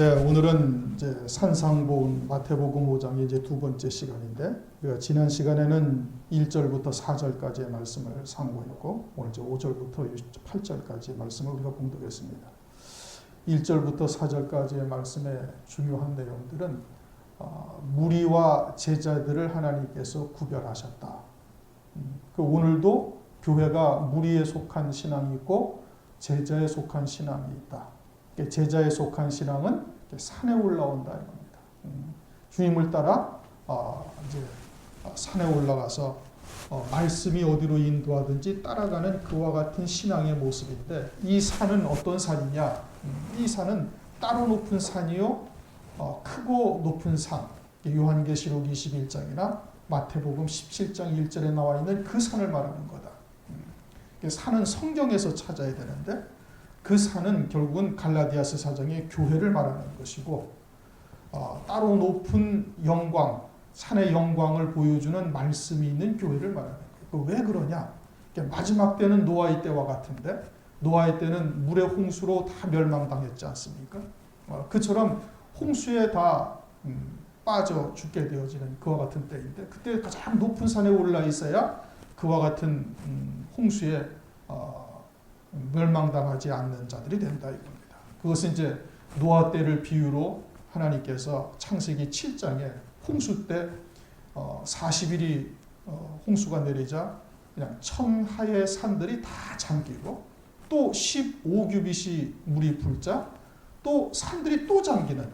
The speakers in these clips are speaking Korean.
네, 오늘은 이제 산상보훈 마태복음 5장의 이제 두 번째 시간인데, 우리가 지난 시간에는 1절부터 4절까지의 말씀을 상고했고, 오늘 이제 5절부터 8절까지의 말씀을 우리가 봉독했습니다. 1절부터 4절까지의 말씀의 중요한 내용들은 무리와 제자들을 하나님께서 구별하셨다. 오늘도 교회가 무리에 속한 신앙이 있고 제자에 속한 신앙이 있다. 제자에 속한 신앙은 산에 올라온다 이겁니다. 주님을 따라 이제 산에 올라가서 말씀이 어디로 인도하든지 따라가는 그와 같은 신앙의 모습인데, 이 산은 어떤 산이냐? 이 산은 따로 높은 산이요, 크고 높은 산. 요한계시록 21장이나 마태복음 17장 1절에 나와 있는 그 산을 말하는 거다. 산은 성경에서 찾아야 되는데, 그 산은 결국은 갈라디아서 4장의 교회를 말하는 것이고, 따로 높은 영광, 산의 영광을 보여주는 말씀이 있는 교회를 말하는 거예요. 왜 그러냐? 마지막 때는 노아의 때와 같은데, 노아의 때는 물의 홍수로 다 멸망당했지 않습니까? 그처럼 홍수에 다 빠져 죽게 되어지는 그와 같은 때인데, 그때 가장 높은 산에 올라 있어야 그와 같은 홍수에 멸망당하지 않는 자들이 된다 이겁니다. 그것은 이제 노아 때를 비유로 하나님께서 창세기 7장에 홍수 때 40일이 홍수가 내리자 그냥 천하의 산들이 다 잠기고, 또 15규빗이 물이 불자 또 산들이 또 잠기는,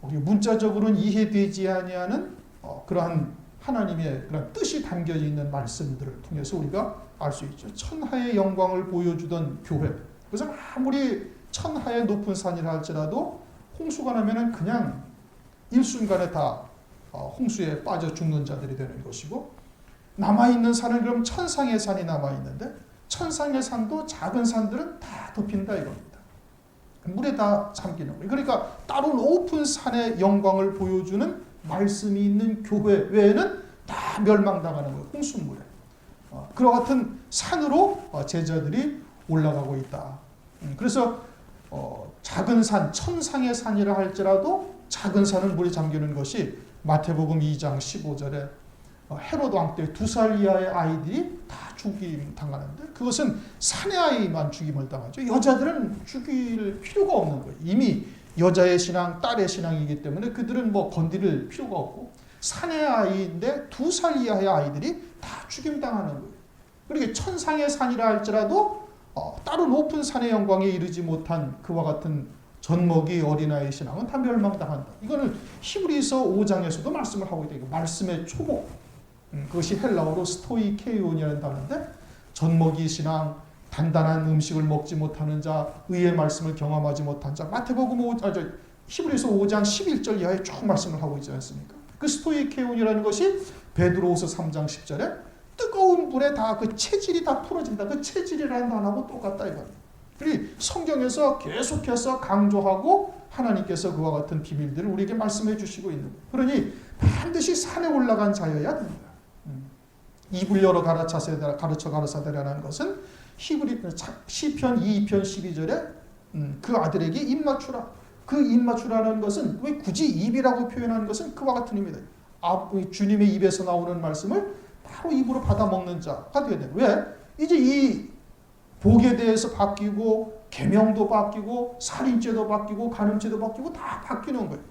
우리 문자적으로는 이해되지 아니하는 그러한 하나님의 그런 뜻이 담겨 있는 말씀들을 통해서 우리가 알 수 있죠. 천하의 영광을 보여주던 교회. 그래서 아무리 천하의 높은 산이라 할지라도 홍수가 나면은 그냥 일순간에 다 홍수에 빠져 죽는 자들이 되는 것이고, 남아있는 산은 그럼 천상의 산이 남아있는데, 천상의 산도 작은 산들은 다 덮인다 이겁니다. 물에 다 잠기는 거예요. 그러니까 따로 높은 산의 영광을 보여주는 말씀이 있는 교회 외에는 다 멸망당하는 거예요. 홍수물에. 그와 같은 산으로 제자들이 올라가고 있다. 그래서 작은 산, 천상의 산이라 할지라도 작은 산은 물에 잠기는 것이 마태복음 2장 15절에 헤롯 왕 때 2살 이하의 아이들이 다 죽임 당하는데, 그것은 산의 아이만 죽임을 당하죠. 여자들은 죽일 필요가 없는 거예요. 이미 여자의 신앙, 딸의 신앙이기 때문에 그들은 뭐 건드릴 필요가 없고, 산의 아이인데 2살 이하의 아이들이 다 죽임당하는 거예요. 그러니까 천상의 산이라 할지라도 따로 높은 산의 영광에 이르지 못한 그와 같은 젖먹이 어린아이의 신앙은 다 멸망당한다. 이거는 히브리서 5장에서도 말씀을 하고 있다. 말씀의 초목, 그것이 헬라어로 스토이케이온이라는 단어인데, 젖먹이 신앙, 단단한 음식을 먹지 못하는 자, 의의 말씀을 경험하지 못한 자, 히브리서 5장 11절 이하에 쭉 말씀을 하고 있지 않습니까? 그 스토이케온이라는 것이 베드로후서 3장 10절에 뜨거운 불에 다 그 체질이 다 풀어진다. 그 체질이라는 단어하고 똑같다 이거예요. 그리고 성경에서 계속해서 강조하고 하나님께서 그와 같은 비밀들을 우리에게 말씀해 주시고 있는 거예요. 그러니 반드시 산에 올라간 자여야 된다. 입을 열어 가르쳐 가라사대라는 것은 시편 2편 12절에 그 아들에게 입 맞추라. 그 입 맞추라는 것은 왜 굳이 입이라고 표현하는 것은 그와 같은 의미다. 주님의 입에서 나오는 말씀을 바로 입으로 받아 먹는 자가 되어야 돼. 왜? 이제 이 복에 대해서 바뀌고, 계명도 바뀌고, 살인죄도 바뀌고, 간음죄도 바뀌고, 다 바뀌는 거예요.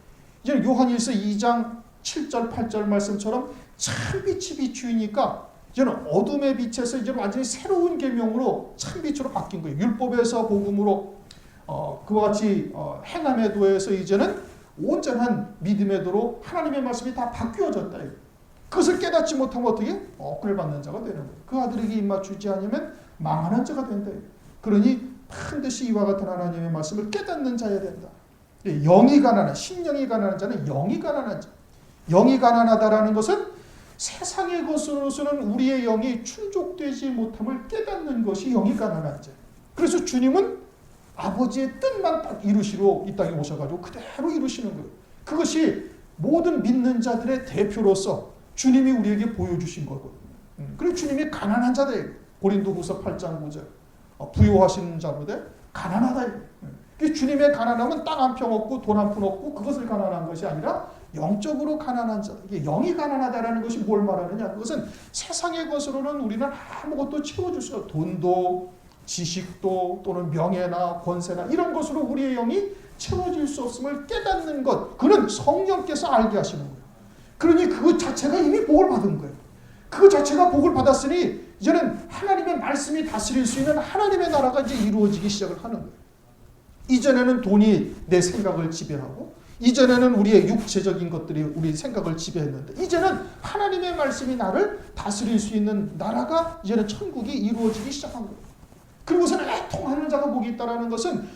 이제 요한일서 2장 7절 8절 말씀처럼 참빛이 비추이니까 이제는 어둠의 빛에서 이제 완전히 새로운 계명으로 참빛으로 바뀐 거예요. 율법에서 복음으로 그와 같이 행함의 도에서 이제는 온전한 믿음의 도로 하나님의 말씀이 다 바뀌어졌다. 그것을 깨닫지 못하면 어떻게? 억을 받는 자가 되는 거예요. 그 아들에게 입맞추지 않으면 망하는 자가 된다. 그러니 반드시 이와 같은 하나님의 말씀을 깨닫는 자여야 된다. 영이 가난한, 심령이 가난한 자는 영이 가난한 자. 영이 가난하다라는 것은 세상의 것으로서는 우리의 영이 충족되지 못함을 깨닫는 것이 영이 가난한 자. 그래서 주님은 아버지의 뜻만 딱 이루시러 이 땅에 오셔가지고 그대로 이루시는 거예요. 그것이 모든 믿는 자들의 대표로서 주님이 우리에게 보여주신 거거든요. 그리고 주님이 가난한 자다. 고린도후서 8장 9절. 부유하신 자로 돼 가난하다. 주님의 가난함은 땅 한 평 없고 돈 한 푼 없고 그것을 가난한 것이 아니라 영적으로 가난한 자, 이게 영이 가난하다라는 것이 뭘 말하느냐? 그것은 세상의 것으로는 우리는 아무것도 채워줄 수 없어요. 돈도 지식도 또는 명예나 권세나 이런 것으로 우리의 영이 채워질 수 없음을 깨닫는 것, 그는 성령께서 알게 하시는 거예요. 그러니 그것 자체가 이미 복을 받은 거예요. 그 자체가 복을 받았으니 이제는 하나님의 말씀이 다스릴 수 있는 하나님의 나라가 이제 이루어지기 시작을 하는 거예요. 이전에는 돈이 내 생각을 지배하고 이전에는 우리의 육체적인 것들이 우리 생각을 지배했는데 이제는 하나님의 말씀이 나를 다스릴 수 있는 나라가 이제는 천국이 이루어지기 시작한 거예요. 그리고서는 애통하는 자가 복이 있다라는 것은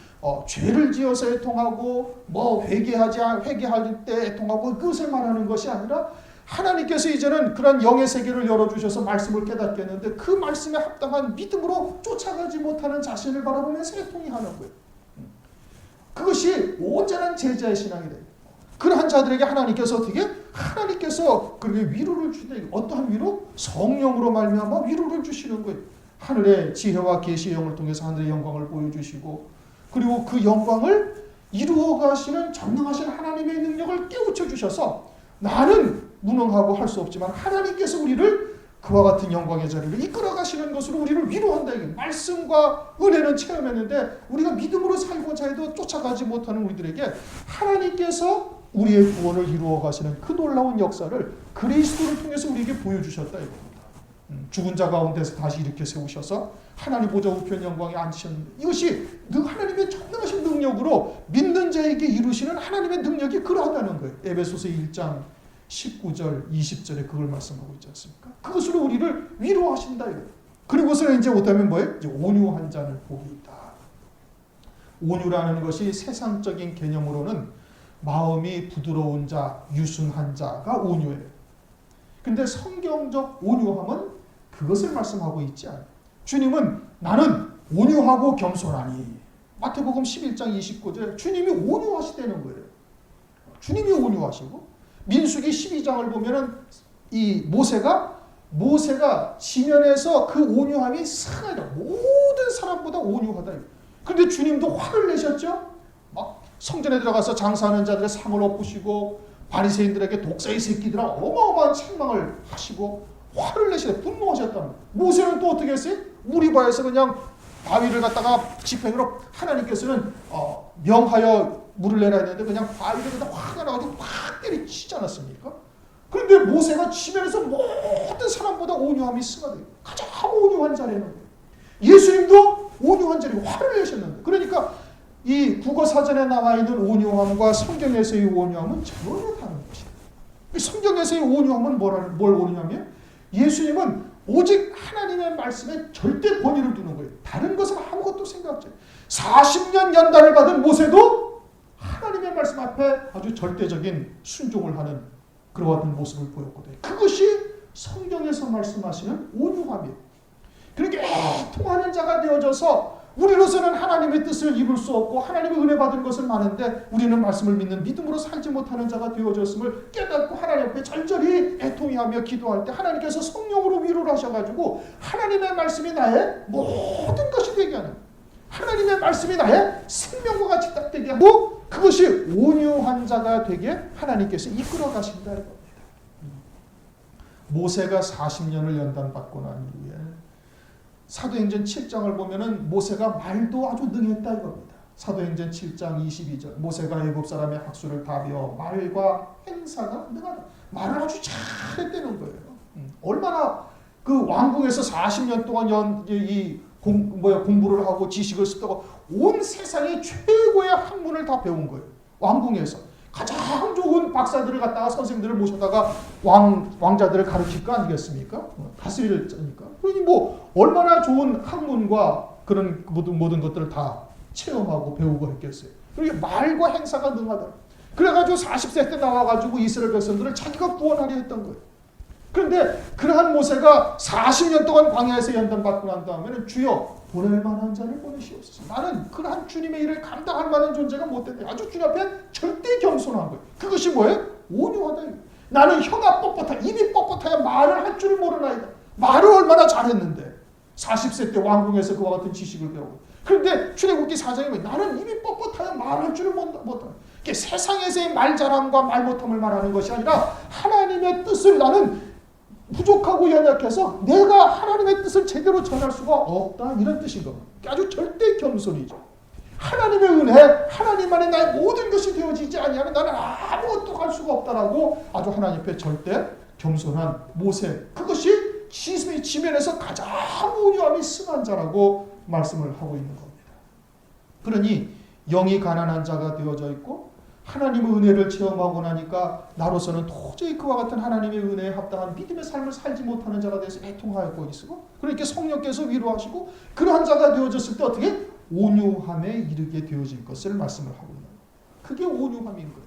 죄를 지어서 애통하고 회개할 때 애통하고 그것을 말하는 것이 아니라 하나님께서 이제는 그런 영의 세계를 열어주셔서 말씀을 깨닫게 했는데 그 말씀에 합당한 믿음으로 쫓아가지 못하는 자신을 바라보면서 애통이 하는 거예요. 그것이 온전한 제자의 신앙이 돼요. 그러한 자들에게 하나님께서 어떻게? 하나님께서 그렇게 위로를 주다. 어떠한 위로? 성령으로 말미암아 위로를 주시는 거예요. 하늘의 지혜와 계시의 영을 통해서 하늘의 영광을 보여주시고 그리고 그 영광을 이루어 가시는 전능하신 하나님의 능력을 깨우쳐 주셔서 나는 무능하고 할 수 없지만 하나님께서 우리를 그와 같은 영광의 자리를 이끌어 가시는 것으로 우리를 위로한다. 이게 말씀과 은혜는 체험했는데 우리가 믿음으로 살고자 해도 쫓아가지 못하는 우리들에게 하나님께서 우리의 구원을 이루어 가시는 그 놀라운 역사를 그리스도를 통해서 우리에게 보여주셨다 이겁니다. 죽은 자 가운데서 다시 일으켜 세우셔서 하나님 보좌 우편 영광에 앉히셨는데 이것이 하나님의 전능하신 능력으로 믿는 자에게 이루시는 하나님의 능력이 그러하다는 거예요. 에베소서 1장 19절 20절에 그걸 말씀하고 있지 않습니까? 그것으로 우리를 위로하신다 이거예요. 그리고서는 이제 못하면 뭐예요? 이제 온유한 자는 복이 있다. 온유라는 것이 세상적인 개념으로는 마음이 부드러운 자, 유순한 자가 온유해요. 근데 성경적 온유함은 그것을 말씀하고 있지 않아요. 주님은 나는 온유하고 겸손하니 마태복음 11장 29절에 주님이 온유하시다는 거예요. 주님이 온유하시고 민수기 12장을 보면은 이 모세가 지면에서 그 온유함이 상하다. 모든 사람보다 온유하다. 그런데 주님도 화를 내셨죠. 막 성전에 들어가서 장사하는 자들의 상을 엎으시고 바리새인들에게 독사의 새끼들아 어마어마한 책망을 하시고 화를 내시다. 분노하셨다는 거예요. 모세는 또 어떻게 했어요? 무리바에서 그냥 바위를 갖다가 지팡이로 하나님께서는 명하여 물을 내라 했는데 그냥 바위를 갖다 화가 나가지고 확 때리치지 않았습니까? 그런데 모세가 지면에서 모든 사람보다 온유함이 승하돼요. 가장 온유한 자리는 거예요. 예수님도 온유한 자리에 화를 내셨는데 그러니까 이 국어사전에 나와 있는 온유함과 성경에서의 온유함은 전혀 다른 것이에요. 성경에서의 온유함은 뭘 온유하면 예수님은 오직 하나님의 말씀에 절대 권위를 두는 거예요. 다른 것은 아무것도 생각하지 않아요. 40년 연단을 받은 모세도 하나님의 말씀 앞에 아주 절대적인 순종을 하는 그와 같은 모습을 보였거든요. 그것이 성경에서 말씀하시는 온유함이에요. 그렇게 애통하는 자가 되어져서 우리로서는 하나님의 뜻을 이룰 수 없고 하나님의 은혜 받은 것은 많은데 우리는 말씀을 믿는 믿음으로 살지 못하는 자가 되어졌음을 깨닫고 하나님 앞에 절절히 애통해하며 기도할 때 하나님께서 성령으로 위로를 하셔가지고 하나님의 말씀이 나의 모든 것이 되게 하는 하나님의 말씀이 나의 생명과 같이 딱 되게 하고 그것이 온유한 자가 되게 하나님께서 이끌어 가신다 겁니다. 모세가 40년을 연단받고 난 이후에 사도행전 7장을 보면은 모세가 말도 아주 능했다 이겁니다. 사도행전 7장 22절 모세가 애굽 사람의 학수를 다 배워 말과 행사가 능하다. 말을 아주 잘했다는 거예요. 얼마나 그 왕궁에서 40년 동안 공부를 하고 지식을 습득하고 온 세상의 최고의 학문을 다 배운 거예요. 왕궁에서 가장 좋은 박사들을 갖다가 선생들을 모셔다가 왕자들을 가르칠 거 아니겠습니까? 다스릴 자니까. 그러니 뭐 얼마나 좋은 학문과 그런 모든 것들을 다 체험하고 배우고 했겠어요. 그리고 말과 행사가 능하다. 그래가지고 40세 때 나와가지고 이스라엘 백성들을 자기가 구원하려 했던 거예요. 그런데 그러한 모세가 40년 동안 광야에서 연단받고 난 다음에는 주여 보낼 만한 자를 보내시옵소서. 나는 그러한 주님의 일을 감당할 만한 존재가 못 된다. 아주 주님 앞에 절대 겸손한 거예요. 그것이 뭐예요? 온유하다. 나는 혀가 뻣뻣하, 입이 뻣뻣하여 말을 할 줄을 모르나이다. 말을 얼마나 잘했는데 40세 때 왕궁에서 그와 같은 지식을 배우고 그런데 출애굽기 4장에 보면 나는 입이 뻣뻣하여 말할 줄을 못하는. 세상에서의 말 잘함과 말 못함을 말하는 것이 아니라 하나님의 뜻을 나는 부족하고 연약해서 내가 하나님의 뜻을 제대로 전할 수가 없다. 이런 뜻인 겁니다. 아주 절대 겸손이죠. 하나님의 은혜, 하나님 안에 나의 모든 것이 되어지지 아니하면 나는 아무것도 할 수가 없다라고 아주 하나님 앞에 절대 겸손한 모세. 그것이 지면에서 가장 온유함이 승한 자라고 말씀을 하고 있는 겁니다. 그러니 영이 가난한 자가 되어져 있고 하나님의 은혜를 체험하고 나니까 나로서는 도저히 그와 같은 하나님의 은혜에 합당한 믿음의 삶을 살지 못하는 자가 돼서 애통하였고 있고 그러니까 성령께서 위로하시고 그러한 자가 되어졌을 때 어떻게 온유함에 이르게 되어질 것을 말씀을 하고 있는 거예요. 그게 온유함인 거예요.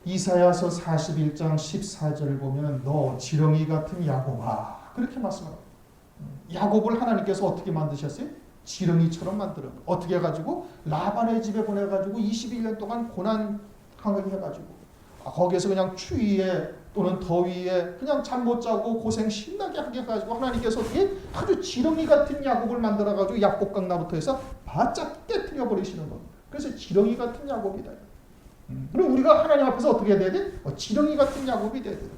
이사야서 41장 14절을 보면 너 지렁이 같은 야곱아 그렇게 말씀합니다. 야곱을 하나님께서 어떻게 만드셨어요? 지렁이처럼 만들어. 어떻게 해가지고 라반의 집에 보내가지고 21년 동안 고난 강하게 해가지고 거기에서 그냥 추위에 또는 더위에 그냥 잠 못 자고 고생 신나게 하게 해가지고 하나님께서 어떻게 아주 지렁이 같은 야곱을 만들어가지고 야곱강 나루터 해서 바짝 깨뜨려 버리시는 겁니다. 그래서 지렁이 같은 야곱이다. 그럼 우리가 하나님 앞에서 어떻게 해야 돼? 지렁이 같은 야곱이 돼야 돼요.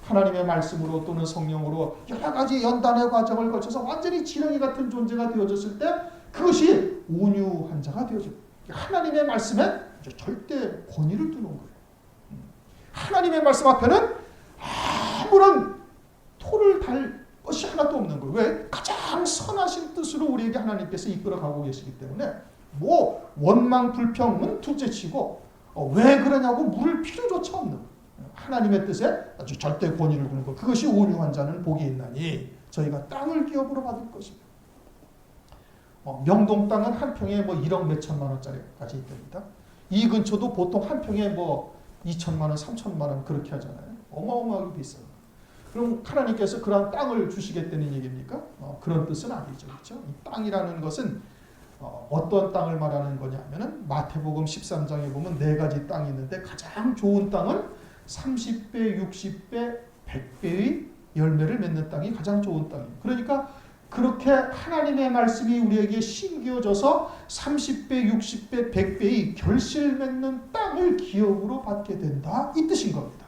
하나님의 말씀으로 또는 성령으로 여러 가지 연단의 과정을 거쳐서 완전히 지렁이 같은 존재가 되어졌을 때 그것이 온유한 자가 되어집니다. 하나님의 말씀에 절대 권위를 두는 거예요. 하나님의 말씀 앞에는 아무런 토를 달 것이 하나도 없는 거예요. 왜? 가장 선하신 뜻으로 우리에게 하나님께서 이끌어가고 계시기 때문에 뭐 원망 불평은 둘째치고 왜 그러냐고 물을 필요조차 없는 거예요. 하나님의 뜻에 아주 절대 권위를 두는 것. 그것이 온유한 자는 복이 있나니 저희가 땅을 기업으로 받을 것입니다. 명동 땅은 한 평에 뭐 1억 몇천만 원짜리까지 있답니다. 이 근처도 보통 한 평에 뭐 2천만 원, 3천만 원 그렇게 하잖아요. 어마어마하게 비싸요. 그럼 하나님께서 그런 땅을 주시겠다는 얘기입니까? 그런 뜻은 아니죠. 그렇죠? 이 땅이라는 것은 어떤 땅을 말하는 거냐면은 마태복음 13장에 보면 4가지 땅이 있는데 가장 좋은 땅은 30배, 60배, 100배의 열매를 맺는 땅이 가장 좋은 땅이에요. 그러니까 그렇게 하나님의 말씀이 우리에게 심겨져서 30배, 60배, 100배의 결실 맺는 땅을 기업으로 받게 된다. 이 뜻인 겁니다.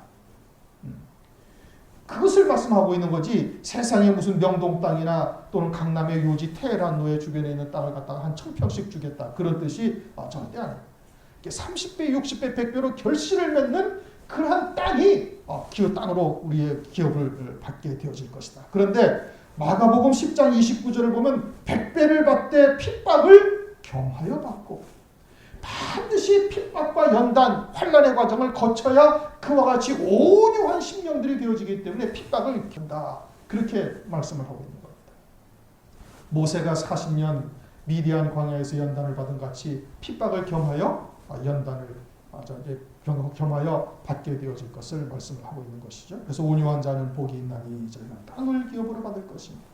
그것을 말씀하고 있는 거지 세상에 무슨 명동 땅이나 또는 강남의 요지 테헤란로의 주변에 있는 땅을 갖다가 한 1000평씩 주겠다. 그런 뜻이 절대 아니에요. 30배, 60배, 100배로 결실을 맺는 그러한 땅이 기업 땅으로 우리의 기업을 받게 되어질 것이다. 그런데 마가복음 10장 29절을 보면 100배를 받되 핍박을 겸하여 받고 반드시 핍박과 연단, 환난의 과정을 거쳐야 그와 같이 온유한 심령들이 되어지기 때문에 핍박을 견다. 그렇게 말씀을 하고 있는 겁니다. 모세가 40년 미디안 광야에서 연단을 받은 같이 핍박을 겸하여 연단을 겸하여 받게 되어질 것을 말씀을 하고 있는 것이죠. 그래서 온유한 자는 복이 있나니 저희가 땅을 기업으로 받을 것입니다.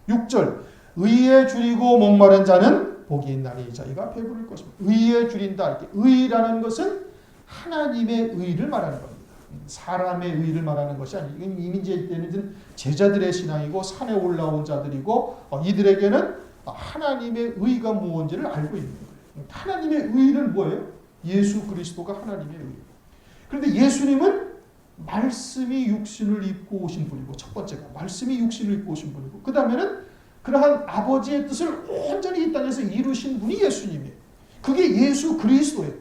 6절 의에 줄이고 목마른 자는 복이 있나니 저희가 배부를 것입니다. 의에 줄인다. 의라는 것은 하나님의 의를 말하는 겁니다. 사람의 의를 말하는 것이 아니고 이건 이미 이제는 제자들의 신앙이고 산에 올라온 자들이고 이들에게는 하나님의 의가 무엇인지를 알고 있는 거예요. 하나님의 의는 뭐예요? 예수 그리스도가 하나님의 의. 그런데 예수님은 말씀이 육신을 입고 오신 분이고 첫 번째가 말씀이 육신을 입고 오신 분이고 그 다음에는 그러한 아버지의 뜻을 온전히 이 땅에서 이루신 분이 예수님이에요. 그게 예수 그리스도예요.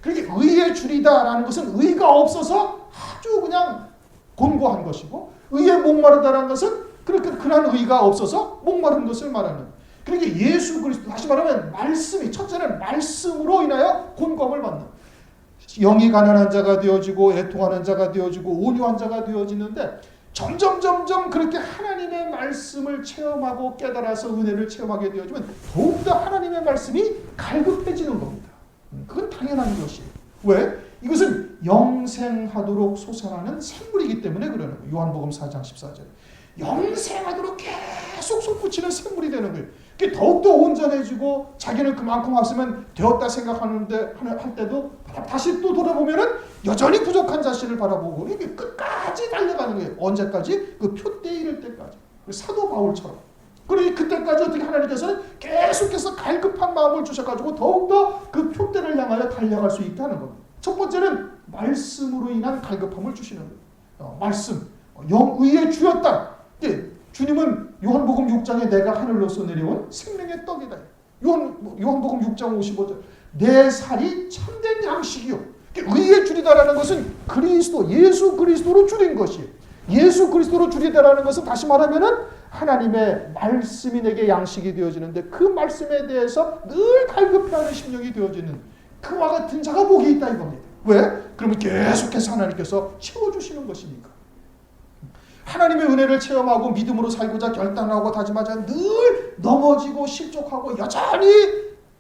그러니까 의에 줄이다라는 것은 의가 없어서 아주 그냥 곤고한 것이고 의에 목마르다라는 것은 그러한 의가 없어서 목마른 것을 말하는 그러니까 예수 그리스도 다시 말하면 말씀이 첫째는 말씀으로 인하여 곤고함을 받는 영이 가난한 자가 되어지고 애통하는 자가 되어지고 온유한 자가 되어지는데 점점 그렇게 하나님의 말씀을 체험하고 깨달아서 은혜를 체험하게 되어지면 더욱더 하나님의 말씀이 갈급해지는 겁니다. 그건 당연한 것이에요. 왜? 이것은 영생하도록 솟아나는 생물이기 때문에 그러는 거예요. 요한복음 4장 14절 영생하도록 계속 솟구치는 생물이 되는 거예요. 더욱더 온전해지고 자기는 그만큼 왔으면 되었다 생각하는데 할 때도 다시 또 돌아보면은 여전히 부족한 자신을 바라보고 이게 끝까지 달려가는 거예요. 언제까지? 그 표대에 이를 때까지. 사도 바울처럼 그러니 그때까지 어떻게 하나님께서는 계속해서 갈급한 마음을 주셔가지고 더욱더 그 표대를 향하여 달려갈 수 있게 하는 겁니다. 첫 번째는 말씀으로 인한 갈급함을 주시는 거예요. 말씀, 영의의 주였다. 예, 주님은 요한복음 6장에 내가 하늘로서 내려온 생명의 떡이다. 요한복음 6장 55절 내 살이 참된 양식이요. 의의 줄이다라는 것은 그리스도, 예수 그리스도로 줄인 것이에요. 예수 그리스도로 줄이다라는 것은 다시 말하면은 하나님의 말씀이 내게 양식이 되어지는데 그 말씀에 대해서 늘 갈급해하는 심령이 되어지는 그와 같은 자가 복이 있다 이겁니다. 왜? 그러면 계속해서 하나님께서 채워주시는 것이니까. 하나님의 은혜를 체험하고 믿음으로 살고자 결단하고 다짐하자 늘 넘어지고 실족하고 여전히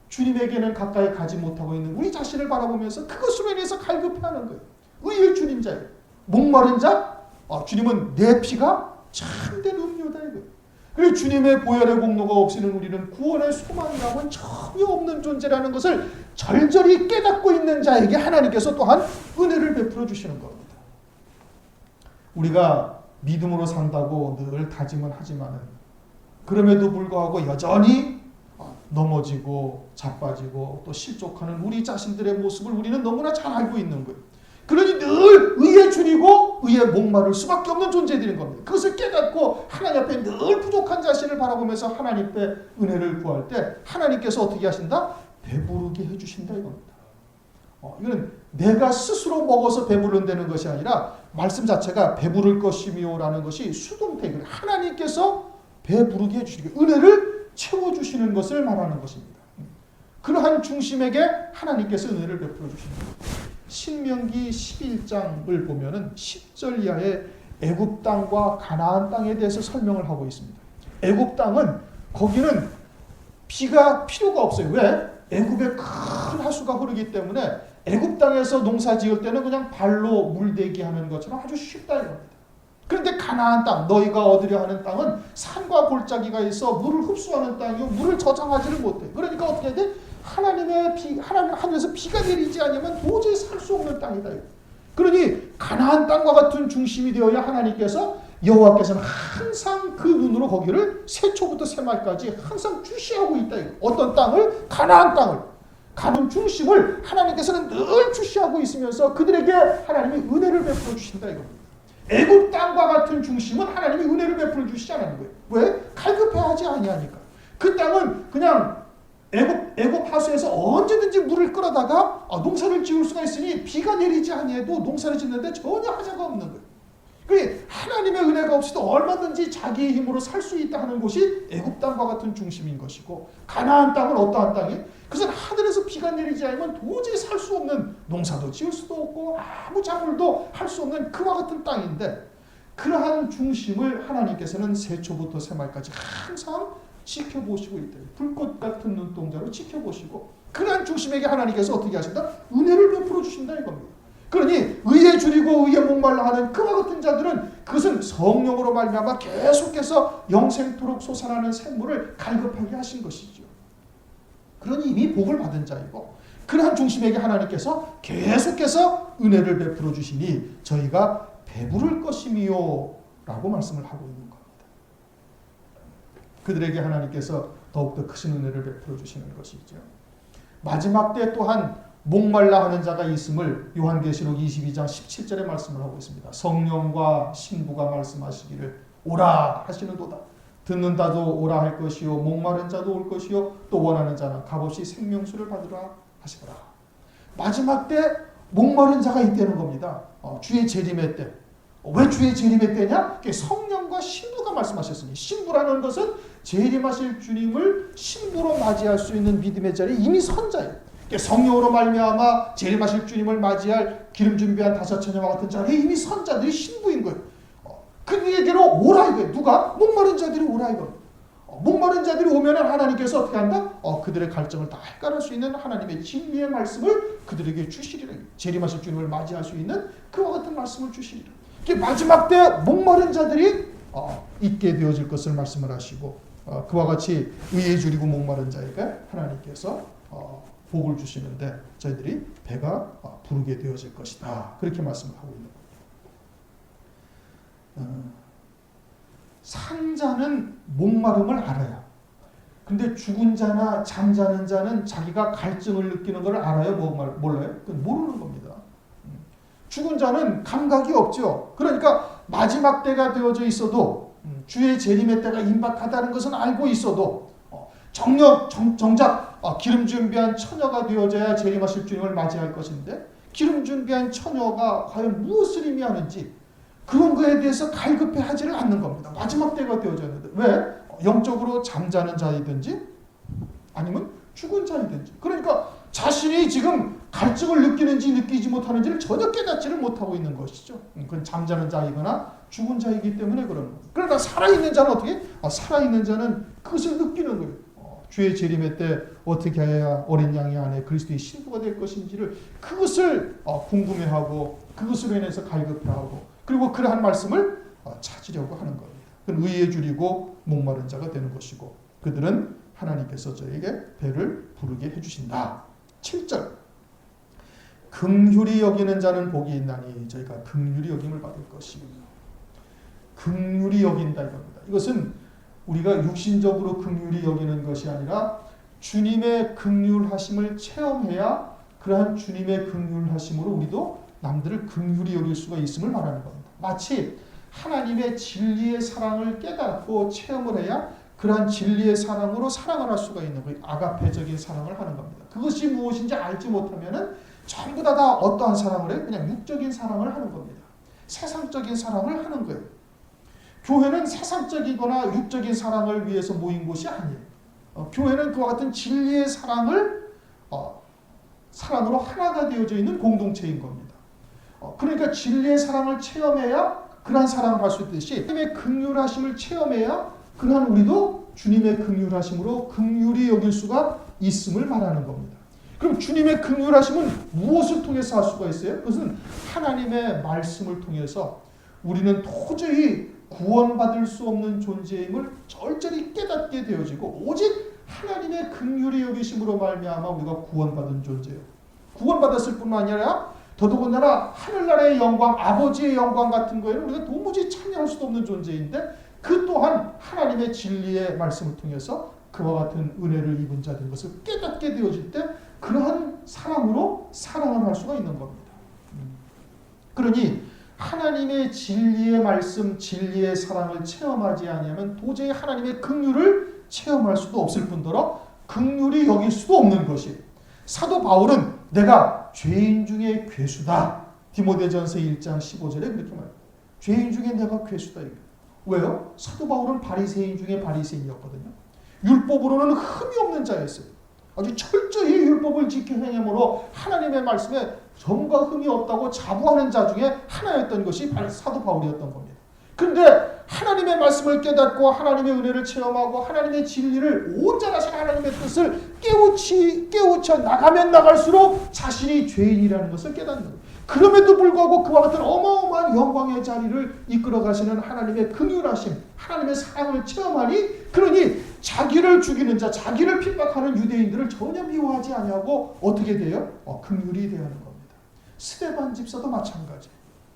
주님에게는 가까이 가지 못하고 있는 우리 자신을 바라보면서 그것으로 인해서 갈급해하는 거예요. 의의 주님자예요. 목마른 자, 주님은 내 피가 참된 음료다 이거예요. 그리고 주님의 보혈의 공로가 없이는 우리는 구원의 소망이라고는 전혀 없는 존재라는 것을 절절히 깨닫고 있는 자에게 하나님께서 또한 은혜를 베풀어 주시는 겁니다. 우리가 믿음으로 산다고 늘 다짐은 하지만은 그럼에도 불구하고 여전히 넘어지고 자빠지고 또 실족하는 우리 자신들의 모습을 우리는 너무나 잘 알고 있는 거예요. 그러니 늘 의에 줄이고 의에 목마를 수밖에 없는 존재들인 겁니다. 그것을 깨닫고 하나님 앞에 늘 부족한 자신을 바라보면서 하나님 앞에 은혜를 구할 때 하나님께서 어떻게 하신다? 배부르게 해주신다 이겁니다. 이거는 내가 스스로 먹어서 배부른다는 것이 아니라 말씀 자체가 배부를 것이며라는 것이 수동태. 하나님께서 배부르게 해주시는 은혜를 채워주시는 것을 말하는 것입니다. 그러한 중심에게 하나님께서 은혜를 베풀어 주십니다. 신명기 11장을 보면은 10절 이하의 애굽 땅과 가나안 땅에 대해서 설명을 하고 있습니다. 애굽 땅은 거기는 비가 필요가 없어요. 왜? 애굽에 큰 하수가 흐르기 때문에 애굽 땅에서 농사 지을 때는 그냥 발로 물대기 하는 것처럼 아주 쉽다 이겁니다. 그런데 가나안 땅, 너희가 얻으려 하는 땅은 산과 골짜기가 있어 물을 흡수하는 땅이요 물을 저장하지를 못해. 그러니까 어떻게 해야 돼? 하나님 하늘에서 비가 내리지 않으면 도저히 살 수 없는 땅이다. 그러니 가나안 땅과 같은 중심이 되어야 하나님께서 여호와께서는 항상 그 눈으로 거기를 세초부터 세말까지 항상 주시하고 있다. 어떤 땅을? 가나안 땅을. 가는 중심을 하나님께서는 늘 주시하고 있으면서 그들에게 하나님이 은혜를 베풀어 주신다 이겁니다. 애굽 땅과 같은 중심은 하나님이 은혜를 베풀어 주시지 않는 거예요. 왜? 갈급해하지 아니하니까. 그 땅은 그냥 애굽 하수에서 언제든지 물을 끌어다가 농사를 지을 수가 있으니 비가 내리지 아니해도 농사를 짓는데 전혀 하자가 없는 거예요. 그러니 하나님의 은혜가 없이도 얼마든지 자기의 힘으로 살 수 있다 하는 곳이 애굽 땅과 같은 중심인 것이고 가나안 땅은 어떠한 땅이? 그것은 하늘에서 비가 내리지 않으면 도저히 살 수 없는 농사도 지을 수도 없고 아무 작물도 할 수 없는 그와 같은 땅인데 그러한 중심을 하나님께서는 세초부터 세말까지 항상 지켜보시고 있다. 불꽃 같은 눈동자로 지켜보시고 그러한 중심에게 하나님께서 어떻게 하신다? 은혜를 베풀어 주신다 이겁니다. 그러니 의에 줄이고 의에 목말라 하는 그와 같은 자들은 그것은 성령으로 말미암아 계속해서 영생토록 솟아나는 샘물을 갈급하게 하신 것이죠. 그러니 이미 복을 받은 자이고 그러한 중심에게 하나님께서 계속해서 은혜를 베풀어 주시니 저희가 배부를 것이미요 라고 말씀을 하고 있는 겁니다. 그들에게 하나님께서 더욱더 크신 은혜를 베풀어 주시는 것이죠. 마지막 때 또한 목말라 하는 자가 있음을 요한계시록 22장 17절에 말씀을 하고 있습니다. 성령과 신부가 말씀하시기를 오라 하시는도다. 듣는다도 오라 할 것이요 목마른 자도 올 것이요 또 원하는 자는 값없이 생명수를 받으라 하시더라. 마지막 때 목마른 자가 있다는 겁니다. 주의 재림의 때. 왜 주의 재림의 때냐? 성령과 신부가 말씀하셨으니 신부라는 것은 재림하실 주님을 신부로 맞이할 수 있는 믿음의 자리에 이미 선 자예요. 성령으로 말미암아 재림하실 주님을 맞이할 기름 준비한 다섯 처녀와 같은 자리에 이미 선 자들이 신부인 거예요. 그들에게로 오라 이거예요. 누가? 목마른 자들이 오라 이거예요. 목마른 자들이 오면 하나님께서 어떻게 한다? 그들의 갈증을 다 해결할 수 있는 하나님의 진리의 말씀을 그들에게 주시리라. 재림하실 주님을 맞이할 수 있는 그와 같은 말씀을 주시리라. 마지막 때 목마른 자들이 있게 되어질 것을 말씀을 하시고 그와 같이 의에 줄이고 목마른 자에게 하나님께서 복을 주시는데 저희들이 배가 부르게 되어질 것이다. 그렇게 말씀을 하고 있는 겁니다. 산 자는 목마름을 알아요. 근데 죽은 자나 잠자는 자는 자기가 갈증을 느끼는 걸 알아요? 몰라요? 그건 모르는 겁니다. 죽은 자는 감각이 없죠. 그러니까 마지막 때가 되어져 있어도 주의 재림의 때가 임박하다는 것은 알고 있어도 정작 기름 준비한 처녀가 되어져야 재림하실 주님을 맞이할 것인데 기름 준비한 처녀가 과연 무엇을 의미하는지 그런 거에 대해서 갈급해하지를 않는 겁니다. 마지막 때가 되어졌는데 왜? 영적으로 잠자는 자이든지 아니면 죽은 자이든지 그러니까 자신이 지금 갈증을 느끼는지 느끼지 못하는지를 전혀 깨닫지를 못하고 있는 것이죠. 그건 잠자는 자이거나 죽은 자이기 때문에 그런 거예요. 그러나 살아있는 자는 어떻게? 살아있는 자는 그것을 느끼는 거예요. 주의 재림의 때 어떻게 해야 어린 양의 안에 그리스도의 신부가 될 것인지를 그것을 궁금해하고 그것으로 인해서 갈급해하고 그리고 그러한 말씀을 찾으려고 하는 겁니다. 그건 의에 줄이고 목마른 자가 되는 것이고 그들은 하나님께서 저에게 배를 부르게 해주신다. 7절 긍휼히 여기는 자는 복이 있나니 저희가 긍휼히 여김을 받을 것이며 긍휼히 여긴다 이겁니다. 이것은 우리가 육신적으로 긍휼히 여기는 것이 아니라 주님의 긍휼하심을 체험해야 그러한 주님의 긍휼하심으로 우리도 남들을 긍휼히 여길 수가 있음을 말하는 겁니다. 마치 하나님의 진리의 사랑을 깨닫고 체험을 해야 그러한 진리의 사랑으로 사랑을 할 수가 있는 거예요. 아가페적인 사랑을 하는 겁니다. 그것이 무엇인지 알지 못하면은 전부 다 어떠한 사랑을 해요? 그냥 육적인 사랑을 하는 겁니다. 세상적인 사랑을 하는 거예요. 교회는 세상적이거나 육적인 사랑을 위해서 모인 곳이 아니에요. 교회는 그와 같은 진리의 사랑을 사랑으로 하나가 되어져 있는 공동체인 겁니다. 그러니까 진리의 사랑을 체험해야 그러한 사랑을 할 수 있듯이 주님의 긍휼하심을 체험해야 그러한 우리도 주님의 긍휼하심으로 긍휼히 여길 수가 있음을 말하는 겁니다. 그럼 주님의 긍휼하심은 무엇을 통해서 할 수가 있어요? 그것은 하나님의 말씀을 통해서 우리는 도저히 구원받을 수 없는 존재임을 절절히 깨닫게 되어지고 오직 하나님의 긍휼히 여기심으로 말미암아 우리가 구원받은 존재예요. 구원받았을 뿐만 아니라 더더군다나 하늘나라의 영광, 아버지의 영광 같은 거에는 우리가 도무지 참여할 수도 없는 존재인데 그 또한 하나님의 진리의 말씀을 통해서 그와 같은 은혜를 입은 자들인 것을 깨닫게 되어질 때 그러한 사랑으로 사랑을 할 수가 있는 겁니다. 그러니 하나님의 진리의 말씀, 진리의 사랑을 체험하지 아니하면 도저히 하나님의 긍휼을 체험할 수도 없을 뿐더러 긍휼히 여길 수도 없는 것이 사도 바울은 내가 죄인 중에 괴수다. 디모데전서 1장 15절에 그렇게 말해요. 죄인 중에 내가 괴수다. 왜요? 사도 바울은 바리새인 중에 바리새인이었거든요. 율법으로는 흠이 없는 자였어요. 아주 철저히 율법을 지켜 행함으로 하나님의 말씀에 점과 흠이 없다고 자부하는 자 중에 하나였던 것이 사도 바울이었던 겁니다. 그런데 하나님의 말씀을 깨닫고 하나님의 은혜를 체험하고 하나님의 진리를 온전하신 하나님의 뜻을 깨우쳐 나가면 나갈수록 자신이 죄인이라는 것을 깨닫는 거예요. 그럼에도 불구하고 그와 같은 어마어마한 영광의 자리를 이끌어 가시는 하나님의 긍휼하심, 하나님의 사랑을 체험하니 그러니 자기를 죽이는 자, 자기를 핍박하는 유대인들을 전혀 미워하지 아니하고 어떻게 돼요? 긍휼히 대하는 겁니다. 스데반 집사도 마찬가지.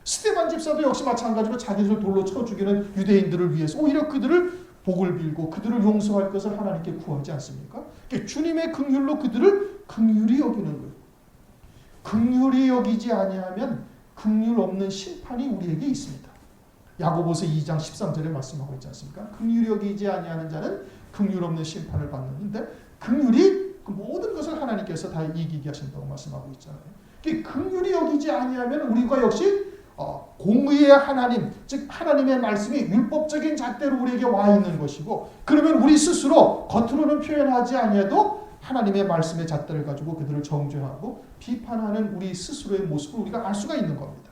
스데반 집사도 역시 마찬가지로 자기를 돌로 쳐 죽이는 유대인들을 위해서 오히려 그들을 복을 빌고 그들을 용서할 것을 하나님께 구하지 않습니까? 그러니까 주님의 긍휼로 그들을 긍휼히 여기는 거예요. 긍휼히 여기지 아니하면 긍휼 없는 심판이 우리에게 있습니다. 야고보서 2장 13절에 말씀하고 있지 않습니까? 긍휼히 여기지 아니하는 자는 긍휼 없는 심판을 받는데 긍휼이 그 모든 것을 하나님께서 다 이기게 하신다고 말씀하고 있잖아요. 긍휼히 여기지 아니하면 우리가 역시 공의의 하나님, 즉 하나님의 말씀이 율법적인 잣대로 우리에게 와 있는 것이고 그러면 우리 스스로 겉으로는 표현하지 아니해도 하나님의 말씀의 잣대를 가지고 그들을 정죄하고 비판하는 우리 스스로의 모습을 우리가 알 수가 있는 겁니다.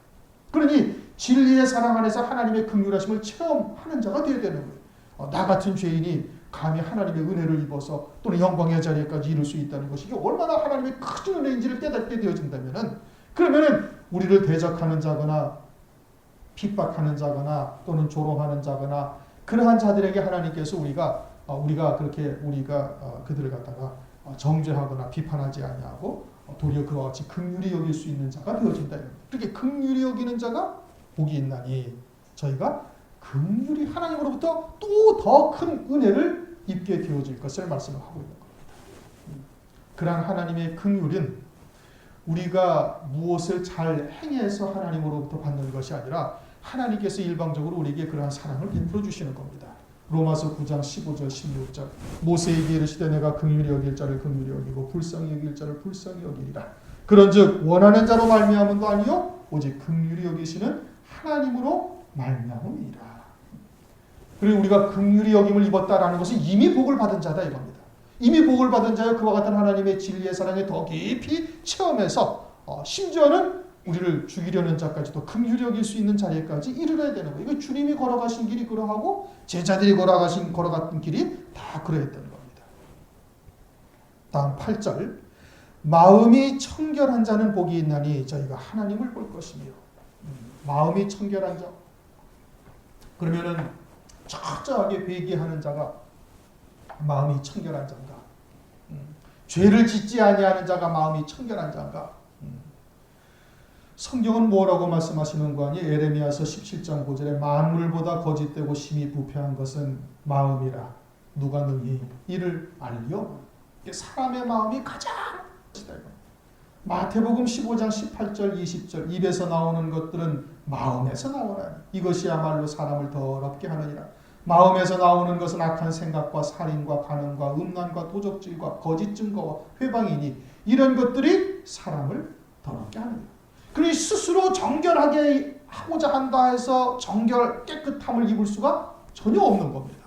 그러니 진리의 사랑 안에서 하나님의 긍휼하심을 체험하는 자가 되어야 되는 거예요. 나 같은 죄인이 감히 하나님의 은혜를 입어서 또는 영광의 자리까지 이룰 수 있다는 것이 얼마나 하나님의 큰 은혜인지를 깨닫게 되어진다면은 그러면은 우리를 대적하는 자거나 핍박하는 자거나 또는 조롱하는 자거나 그러한 자들에게 하나님께서 우리가 그들을 갖다가 정죄하거나 비판하지 아니하고 도리어 그와 같이 긍휼히 여길 수 있는 자가 되어진다. 그렇게 긍휼히 여기는 자가 복이 있나니 저희가 긍휼이 하나님으로부터 또 더 큰 은혜를 입게 되어질 것을 말씀을 하고 있는 겁니다. 그러한 하나님의 긍휼은 우리가 무엇을 잘 행해서 하나님으로부터 받는 것이 아니라 하나님께서 일방적으로 우리에게 그러한 사랑을 베풀어 주시는 겁니다. 로마서 9장 15절 16절 모세에게 이르시되 내가 긍휼히 여길 자를 긍휼히 여기고 불쌍히 여길 자를 불쌍히 여기리라. 그런즉 원하는 자로 말미암음도 아니요 오직 긍휼히 여기시는 하나님으로 말미암음이라. 그리고 우리가 긍휼히 여김을 입었다라는 것은 이미 복을 받은 자다 이겁니다. 이미 복을 받은 자여 그와 같은 하나님의 진리의 사랑에 더 깊이 체험해서 심지어는 우리를 죽이려는 자까지도 긍휼히 여길 수 있는 자리까지 이르러야 되는 거예요. 이거 주님이 걸어가신 길이 그러하고 제자들이 걸어갔던 길이 다 그러했던 겁니다. 다음 8절 마음이 청결한 자는 복이 있나니 저희가 하나님을 볼 것이며. 마음이 청결한 자 그러면은 철저하게 회개하는 자가 마음이 청결한 자인가? 죄를 짓지 아니하는 자가 마음이 청결한 자인가? 성경은 뭐라고 말씀하시는 거 아니에요? 에레미야서 17장 9절에 만물보다 거짓되고 심히 부패한 것은 마음이라 누가 능히 이를 알려? 사람의 마음이 가장 마태복음 15장 18절 20절 입에서 나오는 것들은 마음에서 나오나니 이것이야말로 사람을 더럽게 하느니라. 마음에서 나오는 것은 악한 생각과 살인과 간음과 음란과 도적질과 거짓 증거와 회방이니 이런 것들이 사람을 더럽게 하느니라. 그러니 스스로 정결하게 하고자 한다 해서 깨끗함을 입을 수가 전혀 없는 겁니다.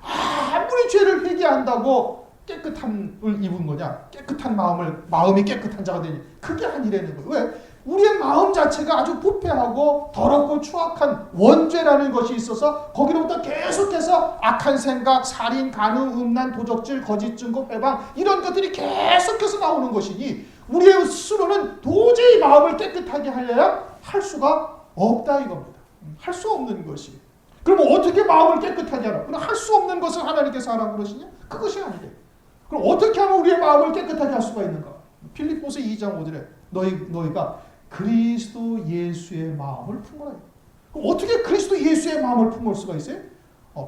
아무리 죄를 회개한다고 깨끗함을 입은 거냐? 깨끗한 마음이 깨끗한 자가 되니 그게 아니라는 거예요. 왜? 우리의 마음 자체가 아주 부패하고 더럽고 추악한 원죄라는 것이 있어서 거기로부터 계속해서 악한 생각, 살인, 간음, 음란, 도적질, 거짓 증거, 회방 이런 것들이 계속해서 나오는 것이니 우리의 스스로는 도저히 마음을 깨끗하게 하려야 할 수가 없다 이겁니다. 할 수 없는 것이. 그럼 어떻게 마음을 깨끗하게 하라? 그럼 할 수 없는 것을 하나님께서 하라고 그러시냐? 그것이 아니래. 그럼 어떻게 하면 우리의 마음을 깨끗하게 할 수가 있는가? 필립보서 2장 5절에 너희가 그리스도 예수의 마음을 품으라. 그럼 어떻게 그리스도 예수의 마음을 품을 수가 있어요?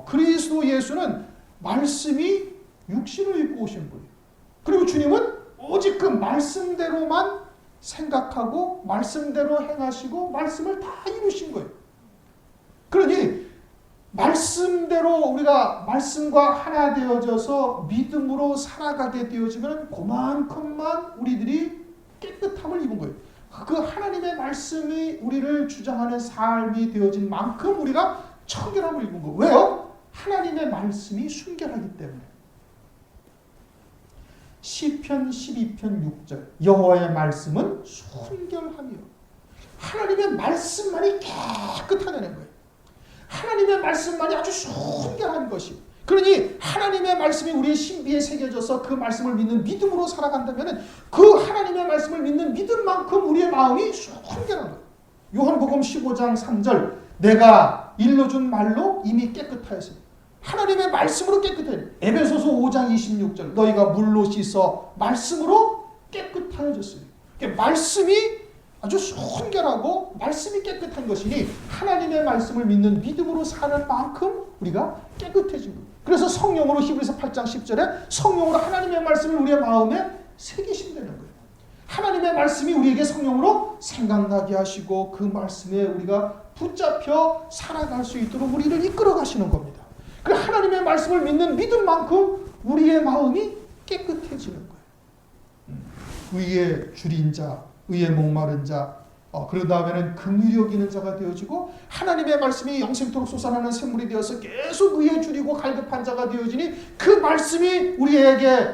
그리스도 예수는 말씀이 육신을 입고 오신 분이에요. 그리고 주님은 오직 그 말씀대로만 생각하고 말씀대로 행하시고 말씀을 다 이루신 거예요. 그러니 말씀대로 우리가 말씀과 하나 되어져서 믿음으로 살아가게 되어지면 그만큼만 우리들이 깨끗함을 입은 거예요. 그 하나님의 말씀이 우리를 주장하는 삶이 되어진 만큼 우리가 청결함을 입은 거예요. 왜요? 하나님의 말씀이 순결하기 때문에. 시편 12편 6절 여호와의 말씀은 순결하며 하나님의 말씀만이 깨끗하다는 거예요. 하나님의 말씀만이 아주 순결한 것이. 그러니 하나님의 말씀이 우리의 신비에 새겨져서 그 말씀을 믿는 믿음으로 살아간다면 그 하나님의 말씀을 믿는 믿음만큼 우리의 마음이 순결한 거예요. 요한복음 15장 3절 내가 일러준 말로 이미 깨끗하였습니다. 하나님의 말씀으로 깨끗해요. 에베소서 5장 26절 너희가 물로 씻어 말씀으로 깨끗하여졌어요. 말씀이 아주 순결하고 말씀이 깨끗한 것이니 하나님의 말씀을 믿는 믿음으로 사는 만큼 우리가 깨끗해진 거예요. 그래서 성령으로 히브리서 8장 10절에 성령으로 하나님의 말씀을 우리의 마음에 새기신다는 거예요. 하나님의 말씀이 우리에게 성령으로 생각나게 하시고 그 말씀에 우리가 붙잡혀 살아갈 수 있도록 우리를 이끌어 가시는 겁니다. 그 하나님의 말씀을 믿는 믿음만큼 우리의 마음이 깨끗해지는 거예요. 의에 줄인 자, 의에 목마른 자, 그런 다음에는 긍휼히 여기는 자가 되어지고 하나님의 말씀이 영생토록 솟아나는 샘물이 되어서 계속 의에 줄이고 갈급한 자가 되어지니 그 말씀이 우리에게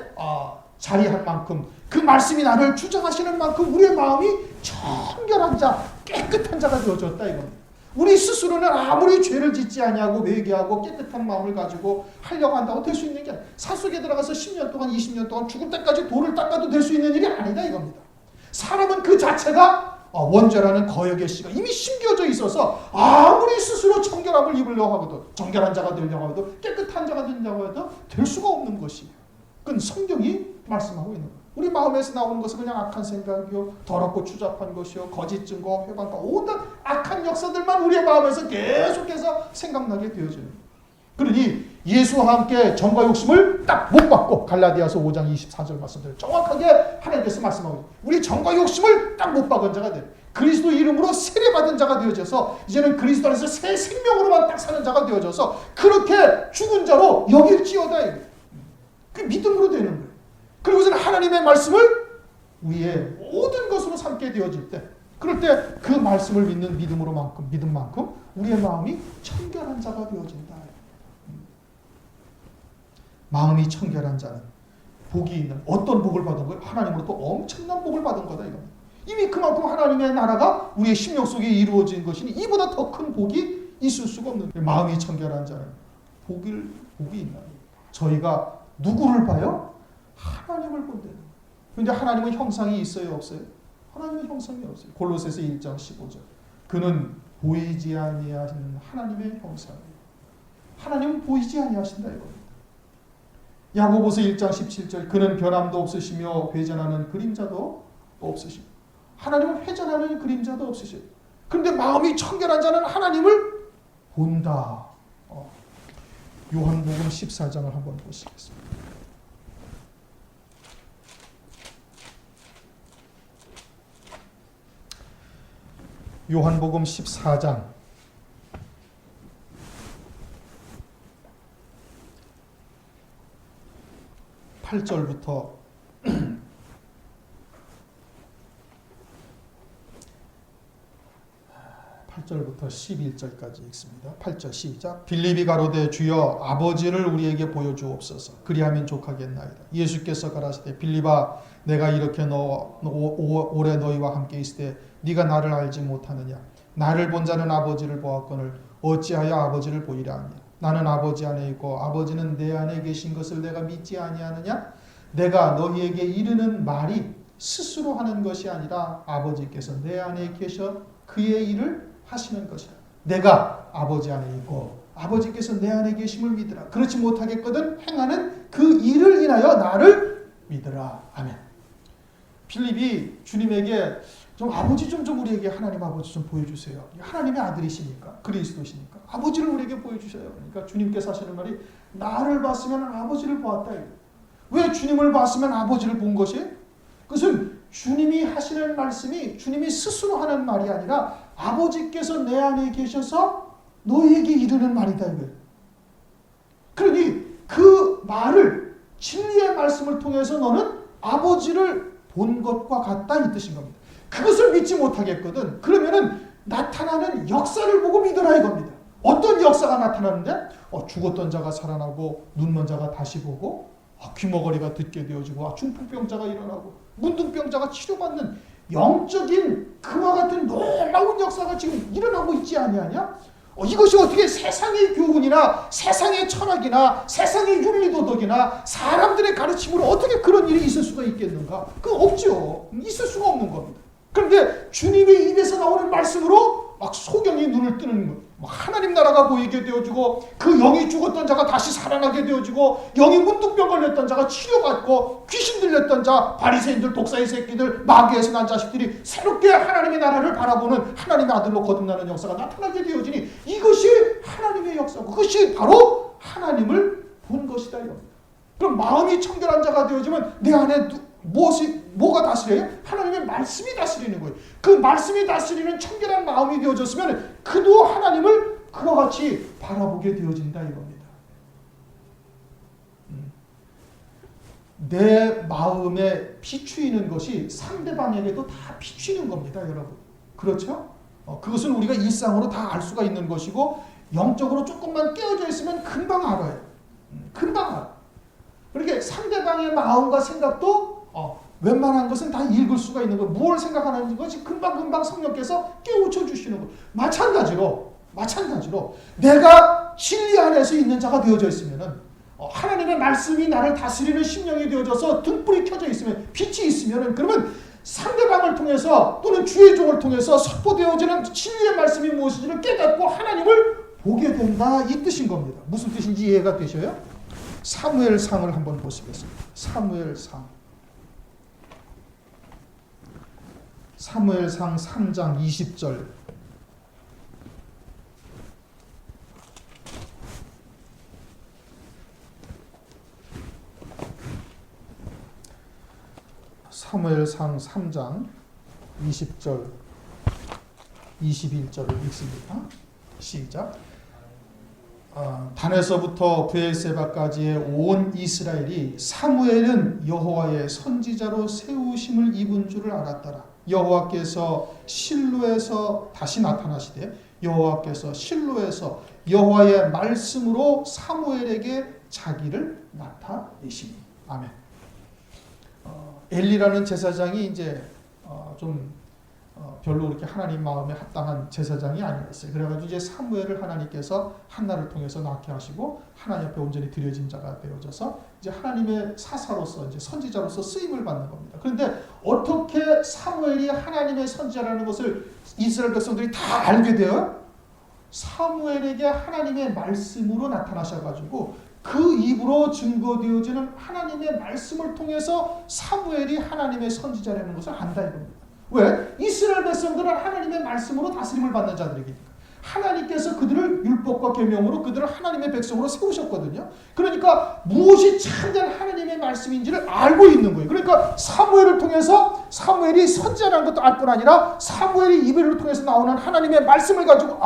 자리한 만큼 그 말씀이 나를 주장하시는 만큼 우리의 마음이 청결한 자, 깨끗한 자가 되어졌다 이겁니다. 우리 스스로는 아무리 죄를 짓지 아니하고 회개하고 깨끗한 마음을 가지고 하려고 한다고 될 수 있는 게 아니라 산속에 들어가서 10년 동안 20년 동안 죽을 때까지 돌을 닦아도 될 수 있는 일이 아니다 이겁니다. 사람은 그 자체가 원죄라는 거역의 씨가 이미 심겨져 있어서 아무리 스스로 청결함을 입으려고 하고도 정결한 자가 되려고 하고도 깨끗한 자가 되려고 해도 될 수가 없는 것이에요. 그건 성경이 말씀하고 있는 거예요. 우리 마음에서 나오는 것은 그냥 악한 생각이요, 더럽고 추잡한 것이요, 거짓 증거, 회방과 온갖 악한 역사들만 우리의 마음에서 계속해서 생각나게 되어지는 거예요. 그러니 예수와 함께 정과 욕심을 딱 못 받고, 갈라디아서 5장 24절 말씀대로 정확하게 하나님께서 말씀하고 있어요. 우리 정과 욕심을 딱 못 박은 자가 돼요. 그리스도 이름으로 세례받은 자가 되어져서 이제는 그리스도 안에서 새 생명으로만 딱 사는 자가 되어져서 그렇게 죽은 자로 여길지어다. 그 믿음으로 되는 거예요. 그리고서는 하나님의 말씀을 우리의 모든 것으로 삼게 되어질 때, 그럴 때 그 말씀을 믿는 믿음만큼 우리의 마음이 청결한 자가 되어진다. 마음이 청결한 자는 복이 있는, 어떤 복을 받은 거예요? 하나님으로부터 엄청난 복을 받은 거다 이겁니다. 이미 그만큼 하나님의 나라가 우리의 심령 속에 이루어진 것이니 이보다 더 큰 복이 있을 수가 없는 거예요. 마음이 청결한 자는 복이 있나. 저희가 누구를 봐요? 하나님을 본다는 거예요. 그런데 하나님은 형상이 있어요, 없어요? 하나님은 형상이 없어요. 골로새서 1장 15절. 그는 보이지 아니하신 하나님의 형상이에요. 하나님은 보이지 아니하신다 이겁니다. 야고보서 1장 17절. 그는 변함도 없으시며 회전하는 그림자도 없으시고. 하나님은 회전하는 그림자도 없으시고. 그런데 마음이 청결한 자는 하나님을 본다. 요한복음 14장을 한번 보시겠습니다. 요한복음 14장 8절부터 8절부터 11절까지 읽습니다. 8절 시작. 빌립이 가로되 주여 아버지를 우리에게 보여주옵소서. 그리하면 족하겠나이다. 예수께서 가라사대 빌립아 내가 이렇게 오래 너희와 함께 있을 때 네가 나를 알지 못하느냐. 나를 본 자는 아버지를 보았거늘 어찌하여 아버지를 보이라 하냐. 나는 아버지 안에 있고 아버지는 내 안에 계신 것을 내가 믿지 아니하느냐. 내가 너희에게 이르는 말이 스스로 하는 것이 아니라 아버지께서 내 안에 계셔 그의 일을 하시는 것이라. 내가 아버지 안에 있고 아버지께서 내 안에 계심을 믿으라. 그렇지 못하겠거든 행하는 그 일을 인하여 나를 믿으라. 아멘. 빌립이 주님에게 좀 아버지 좀 우리에게 하나님 아버지 좀 보여주세요. 하나님의 아들이시니까, 그리스도시니까 아버지를 우리에게 보여주세요. 그러니까 주님께서 하시는 말이 나를 봤으면 아버지를 보았다. 왜 주님을 봤으면 아버지를 본 것이? 그것은 주님이 하시는 말씀이 주님이 스스로 하는 말이 아니라 아버지께서 내 안에 계셔서 너희에게 이르는 말이다 이거예요. 그러니 그 말을 진리의 말씀을 통해서 너는 아버지를 본 것과 같다 이 뜻인 겁니다. 그것을 믿지 못하겠거든. 그러면은 나타나는 역사를 보고 믿으라 이겁니다. 어떤 역사가 나타나는데? 죽었던 자가 살아나고 눈먼 자가 다시 보고 귀머거리가 듣게 되어지고 중풍병자가 일어나고 문둥병자가 치료받는 영적인 그와 같은 놀라운 역사가 지금 일어나고 있지 아니하냐? 이것이 어떻게 세상의 교훈이나 세상의 철학이나 세상의 윤리도덕이나 사람들의 가르침으로 어떻게 그런 일이 있을 수가 있겠는가? 그거 없죠. 있을 수가 없는 겁니다. 그런데 주님의 입에서 나오는 말씀으로 막 소경이 눈을 뜨는 것, 하나님 나라가 보이게 되어지고 그 영이 죽었던 자가 다시 살아나게 되어지고 영이 문둥병 걸렸던 자가 치료받고 귀신 들렸던 자, 바리새인들, 독사의 새끼들, 마귀에서 난 자식들이 새롭게 하나님의 나라를 바라보는 하나님의 아들로 거듭나는 역사가 나타나게 되어지니 이것이 하나님의 역사고 그것이 바로 하나님을 본 것이다. 그럼 마음이 청결한 자가 되어지면 내 안에 뭐가 다스려요? 하나님의 말씀이 다스리는 거예요. 그 말씀이 다스리는 청결한 마음이 되어졌으면 그도 하나님을 그와 같이 바라보게 되어진다 이겁니다. 내 마음에 비추이는 것이 상대방에게도 다 비추이는 겁니다, 여러분. 그렇죠? 그것은 우리가 일상으로 다 알 수가 있는 것이고 영적으로 조금만 깨어져 있으면 금방 알아요. 금방 알아. 그렇게 상대방의 마음과 생각도 웬만한 것은 다 읽을 수가 있는 거. 무엇을 생각하는 것이 금방금방 성령께서 깨우쳐 주시는 거. 마찬가지로 내가 진리 안에서 있는 자가 되어져 있으면은 하나님의 말씀이 나를 다스리는 심령이 되어져서 등불이 켜져 있으면 빛이 있으면은 그러면 상대방을 통해서 또는 주의 종을 통해서 선포되어지는 진리의 말씀이 무엇인지를 깨닫고 하나님을 보게 된다 이 뜻인 겁니다. 무슨 뜻인지 이해가 되셔요? 사무엘상을 한번 보시겠습니다. 사무엘상 사무엘상 3장 20절. 사무엘상 3장 20절 21절을 읽습니다. 시작. 단에서부터 브엘세바까지의 온 이스라엘이 사무엘은 여호와의 선지자로 세우심을 입은 줄을 알았더라. 여호와께서 실로에서 다시 나타나시되 여호와께서 실로에서 여호와의 말씀으로 사무엘에게 자기를 나타내시니. 아멘. 엘리라는 제사장이 이제 별로 그렇게 하나님 마음에 합당한 제사장이 아니었어요. 그래가지고 이제 사무엘을 하나님께서 한나를 통해서 낳게 하시고 하나님 앞에 온전히 드려진 자가 되어져서 이제 하나님의 사사로서 이제 선지자로서 쓰임을 받는 겁니다. 그런데 어떻게 사무엘이 하나님의 선지자라는 것을 이스라엘 백성들이 다 알게 돼요? 사무엘에게 하나님의 말씀으로 나타나셔가지고 그 입으로 증거되어지는 하나님의 말씀을 통해서 사무엘이 하나님의 선지자라는 것을 안다 이겁니다. 왜? 이스라엘 백성들은 하나님의 말씀으로 다스림을 받는 자들이니까. 하나님께서 그들을 율법과 계명으로 그들을 하나님의 백성으로 세우셨거든요. 그러니까 무엇이 참된 하나님의 말씀인지를 알고 있는 거예요. 그러니까 사무엘을 통해서 사무엘이 선지자라는 것도 알 뿐 아니라 사무엘이 입을 통해서 나오는 하나님의 말씀을 가지고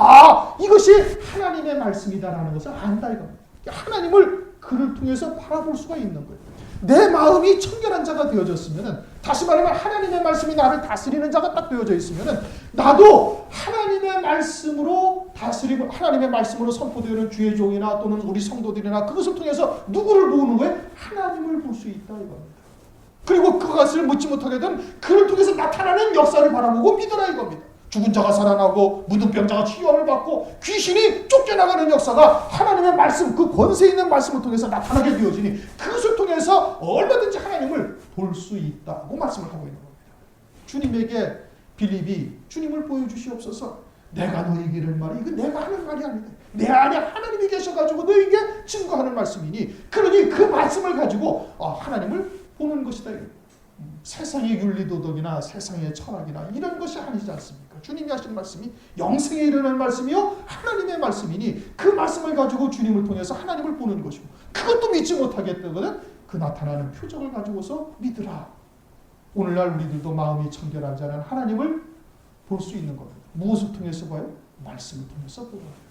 이것이 하나님의 말씀이다라는 것을 안다 이겁니다. 하나님을 그를 통해서 바라볼 수가 있는 거예요. 내 마음이 청결한 자가 되어졌으면, 다시 말하면 하나님의 말씀이 나를 다스리는 자가 딱 되어져 있으면 나도 하나님의 말씀으로 다스리고 하나님의 말씀으로 선포되는 주의 종이나 또는 우리 성도들이나 그것을 통해서 누구를 보는 거예요? 하나님을 볼 수 있다 이겁니다. 그리고 그것을 묻지 못하게든 그를 통해서 나타나는 역사를 바라보고 믿으라 이겁니다. 죽은 자가 살아나고 무등병자가 치유함을 받고 귀신이 쫓겨나가는 역사가 하나님의 말씀, 그 권세 있는 말씀을 통해서 나타나게 되어지니 그것을 통해서 얼마든지 하나님을 볼 수 있다고 말씀을 하고 있는 겁니다. 주님에게 빌립이 주님을 보여주시옵소서. 내가 너에게 이런 말이 이거 내가 하는 말이 아니다. 내 안에 하나님이 계셔가지고 너에게 증거하는 말씀이니, 그러니 그 말씀을 가지고 하나님을 보는 것이다. 세상의 윤리도덕이나 세상의 철학이나 이런 것이 아니지 않습니까? 주님이 하신 말씀이 영생에 이르는 말씀이요 하나님의 말씀이니 그 말씀을 가지고 주님을 통해서 하나님을 보는 것이고, 그것도 믿지 못하겠다거든 그 나타나는 표적을 가지고서 믿으라. 오늘날 우리들도 마음이 청결한 자는 하나님을 볼 수 있는 겁니다. 무엇을 통해서 봐요? 말씀을 통해서 보는 거예요.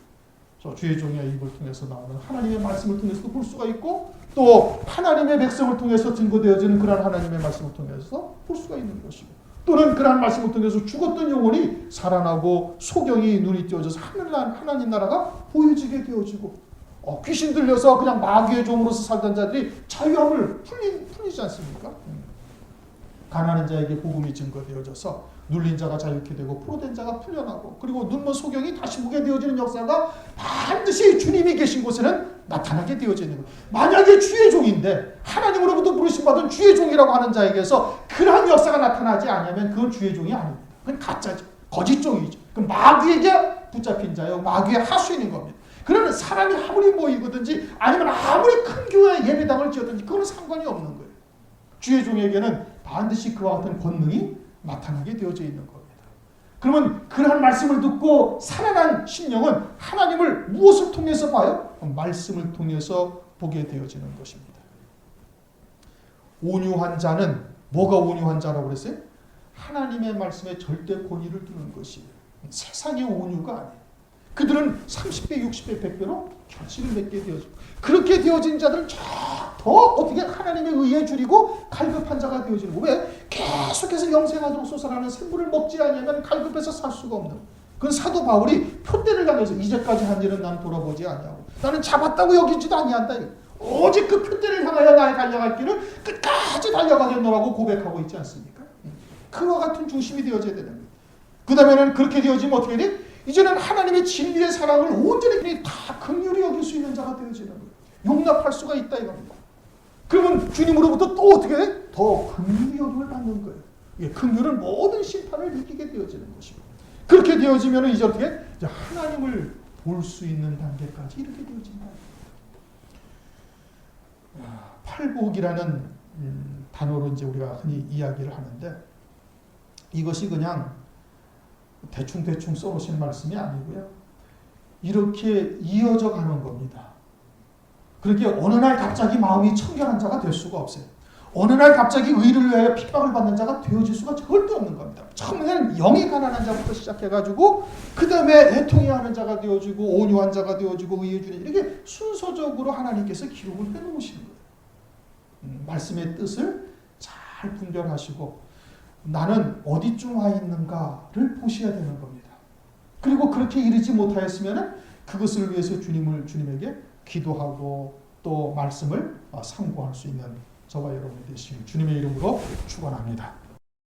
주의 종의 입을 통해서 나오는 하나님의 말씀을 통해서도 볼 수가 있고, 또 하나님의 백성을 통해서 증거되어지는 그러한 하나님의 말씀을 통해서 볼 수가 있는 것이고, 또는 그러한 말씀을 통해서 죽었던 영혼이 살아나고 소경이 눈이 띄어져서 하나님 나라가 보여지게 되어지고, 귀신 들려서 그냥 마귀의 종으로서 살던 자들이 자유함을 풀리지 않습니까? 가난한 자에게 복음이 증거되어져서 눌린 자가 자유케 되고 포로된 자가 풀려나고, 그리고 눈먼 소경이 다시 보게 되어지는 역사가 반드시 주님이 계신 곳에는 나타나게 되어지는 거예요. 만약에 주의 종인데 하나님으로부터 부르심받은 주의 종이라고 하는 자에게서 그러한 역사가 나타나지 않으면 그건 주의 종이 아닙니다. 그건 가짜죠. 거짓 종이죠. 그건 마귀에게 붙잡힌 자요, 마귀의 하수인인 겁니다. 그러면 사람이 아무리 모이거든지 아니면 아무리 큰 교회 예배당을 지었든지 그건 상관이 없는 거예요. 주의 종에게는 반드시 그와 같은 권능이 나타나게 되어져 있는 겁니다. 그러면 그러한 말씀을 듣고 살아난 심령은 하나님을 무엇을 통해서 봐요? 말씀을 통해서 보게 되어지는 것입니다. 온유한 자는 뭐가 온유한 자라고 그랬어요? 하나님의 말씀에 절대 권위를 두는 것이에요. 세상의 온유가 아니에요. 그들은 30배, 60배, 100배로 결실을 맺게 되어지고, 그렇게 되어진 자들은 더 어떻게 하나님의 의에 줄이고 갈급한 자가 되어지는 거예요. 왜? 계속해서 영생하도록 솟아나는 샘물을 먹지 않으면 갈급해서 살 수가 없는. 그건 사도 바울이 표대를 향해서 이제까지 한 일은 난 돌아보지 않냐고. 나는 잡았다고 여기지도 아니한다. 오직 그 표대를 향하여 나의 달려갈 길을 끝까지 달려가겠노라고 고백하고 있지 않습니까? 그와 같은 중심이 되어져야 되는 거예요. 그 다음에는 그렇게 되어지면 어떻게 돼? 이제는 하나님의 진리의 사랑을 온전히 다 긍휼히 여길 수 있는 자가 되어지는 거예요. 용납할 수가 있다 이겁니다. 그러면 주님으로부터 또 어떻게 돼? 더 긍휼히 여김을 받는 거예요. 예, 긍휼은 모든 심판을 이기게 되어지는 것이고, 그렇게 되어지면 이제 어떻게? 이제 하나님을 볼 수 있는 단계까지 이렇게 되어진다. 팔복이라는 단어로 이제 우리가 흔히 이야기를 하는데, 이것이 그냥 대충 써놓으신 말씀이 아니고요. 이렇게 이어져 가는 겁니다. 그렇게 어느 날 갑자기 마음이 청결한 자가 될 수가 없어요. 어느 날 갑자기 의를 위하여 핍박을 받는 자가 되어질 수가 절대 없는 겁니다. 처음에는 영이 가난한 자부터 시작해가지고 그 다음에 애통해 하는 자가 되어지고 온유한 자가 되어지고 의에 주는 이렇게 순서적으로 하나님께서 기록을 해놓으시는 거예요. 말씀의 뜻을 잘 분별하시고 나는 어디쯤 와 있는가를 보셔야 되는 겁니다. 그리고 그렇게 이르지 못하였으면 그것을 위해서 주님에게 기도하고 또 말씀을 상고할 수 있는 저와 여러분이 되시길 주님의 이름으로 축원합니다.